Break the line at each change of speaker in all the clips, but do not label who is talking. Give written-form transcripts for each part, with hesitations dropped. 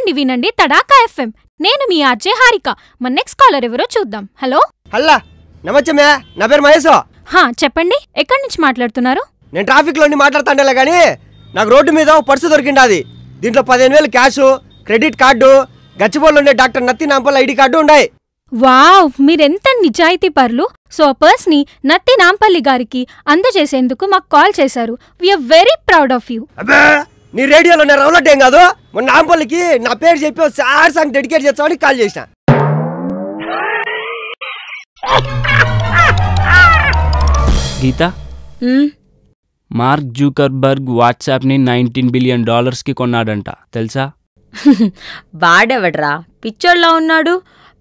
వినండి వినండి తడాకా ఎఫ్ఎం. నేను మీ ఆర్జే హారిక. మన నెక్స్ట్ కాలర్ ఎవరో చూద్దాం. హలో
హల్లా నమస్తే మే, నా పేరు మహేష్.
చెప్పండి, ఎక్కడి నుంచి మాట్లాడుతున్నారు?
నేను ట్రాఫిక్ లో మాట్లాడుతాండేలే కానీ నాకు రోడ్డు మీద పర్సు దొరికింది. దీంట్లో 15,000 క్యాష్, క్రెడిట్ కార్డు, గచ్చిబోళ్ళు ఉండే డాక్టర్ నత్తి నాంపల్ ఐడి కార్డు ఉన్నాయి.
వావ్, మీరెంత నిజాయితీ పర్లు. సో ఆ పర్స్ని నత్తి నాంపల్లి గారికి అందజేసేందుకు మాకు కాల్ చేశారు. We are very proud of you.
అబ్బే, నీ రేడియోలో నేను రౌలట్ ఏం కాదు. మొన్న నాంపల్లికి నా పేరు చెప్పి సార్ సాంగ్ డెడికేట్ చేస్తామని కాల్ చేసిన.
గీత, మార్క్ జూకర్బర్గ్ వాట్సాప్ని $19 బిలియన్ కి కొన్నాడంట, తెలుసా?
వాడెవడ్రా, పిచ్చోడ్లా ఉన్నాడు.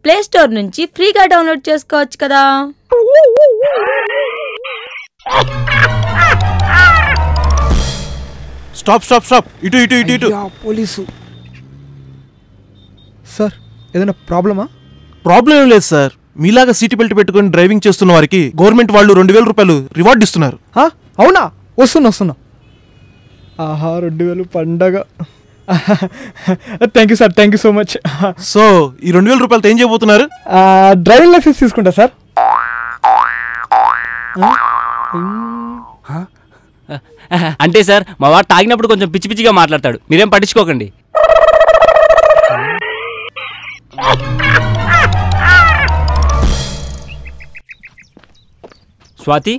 ప్లే స్టోర్ నుంచి ఫ్రీగా డౌన్లోడ్ చేసుకోవచ్చు కదా.
స్టాప్ స్టాప్ స్టాప్, ఇటు ఇటు ఇటు ఇటు.
పోలీసు సార్, ఏదైనా ప్రాబ్లమా?
ప్రాబ్లం ఏం లేదు సార్. మీలాగా సీట్ బెల్ట్ పెట్టుకుని డ్రైవింగ్ చేస్తున్న వారికి గవర్నమెంట్ వాళ్ళు $2,000 రివార్డ్ ఇస్తున్నారు.
అవునా? వస్తున్నా. ఆహా, 2,000 పండగ. Thank you sir, thank you so much.
So ఈ $2,000 ఏం చేయబోతున్నారు?
డ్రైవింగ్ లైసెన్స్ తీసుకుంటా సార్.
అంటే సార్, మా వాడు తాగినప్పుడు కొంచెం పిచ్చి పిచ్చిగా మాట్లాడతాడు, మీరేం పట్టించుకోకండి. స్వాతి,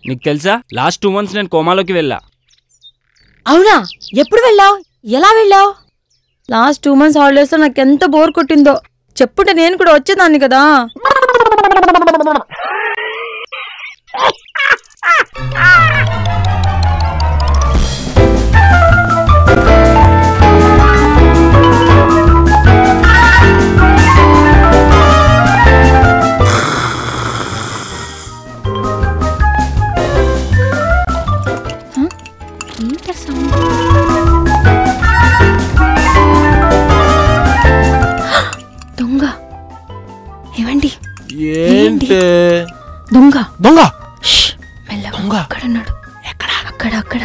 నీకు తెలుసా, లాస్ట్ 2 months నేను కోమాలోకి వెళ్ళా.
అవునా? ఎప్పుడు వెళ్ళావు? ఎలా వెళ్ళావు? లాస్ట్ 2 months హాలిడేస్లో నాకు ఎంత బోర్ కొట్టిందో. చెప్పుంటే నేను కూడా వచ్చేదాన్ని కదా.
దొంగ. ఏవండి,
ఏంటి
దొంగ?
దొంగ
మెల్లగా అక్కడున్నాడు. అక్కడ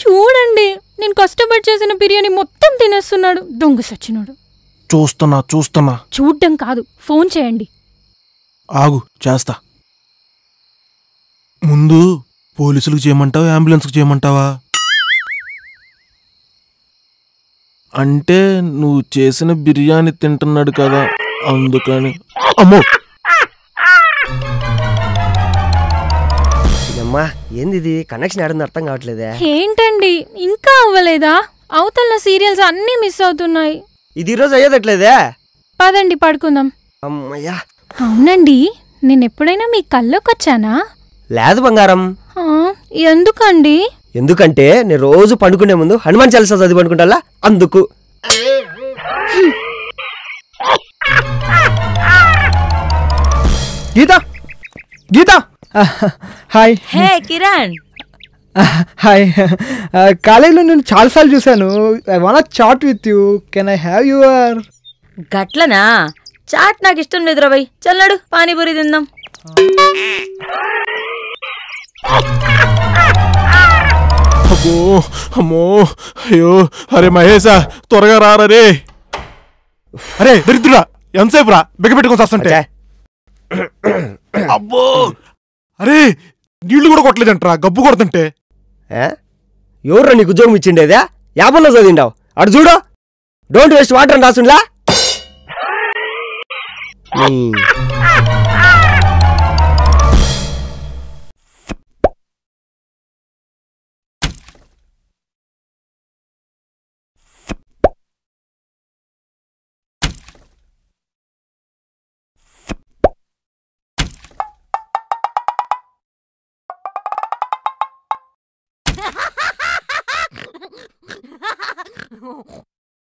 చూడండి, నేను కష్టపడి చేసిన బిర్యానీ మొత్తం తినేస్తున్నాడు. దొంగ సచ్చినాడు.
చూస్తున్నా.
చూడ్డం కాదు, ఫోన్ చేయండి.
ఆగు, చేస్తా. ముందు పోలీసులకు చేయమంటావా, అంబులెన్స్కి చేయమంటావా? అంటే నువ్వు చేసిన బిర్యానీ తింటున్నాడు కదా, అందుకని. అమ్మో,
అమ్మా ఏంది ఇది? కనెక్షన్ ఆడింది అర్థం కావట్లేదే.
ఏంటండి, ఇంకా అవ్వలేదా? అవతల సీరియల్స్ అన్నీ మిస్ అవుతున్నాయి.
ఇది ఈరోజు అయ్యేదట్లేదే.
పదండి పడుకుందాం.
అమ్మయ్యా.
అవునండి, నేను ఎప్పుడైనా మీ కల్లోకి వచ్చానా?
లేదు బంగారం.
ఎందుకండి?
ఎందుకంటే నేను రోజు పండుకునే ముందు హనుమాన్ చాలీసా చదివి పండుకుంటా, అందుకు.
Geeta hi.
Hey Kiran.
Hi. కాలేజీలో నేను చాలాసార్లు చూశాను. I want chat with you. Can I have your?
గట్లనా? చాట్ నాకు ఇష్టం లేదు రవై. చల్లడు, పానీపూరి తిందాం.
అమ్మో, అయ్యో, అరే మహేశా, త్వరగా రారే. అరే దరిద్రుడా, ఎంతసేపు రా బిగపెట్టుకొని వస్తుంటే. అబ్బో, అరే నీళ్లు కూడా కొట్టలేదంటరా, గబ్బు కొడుతుంటే.
ఎవరు నీకు ఉద్యోగం ఇచ్చిండేదా? 50లో చదివిండావు. అటు చూడు, డోంట్ వేస్ట్ వాటర్ అని రాసుండ్లా.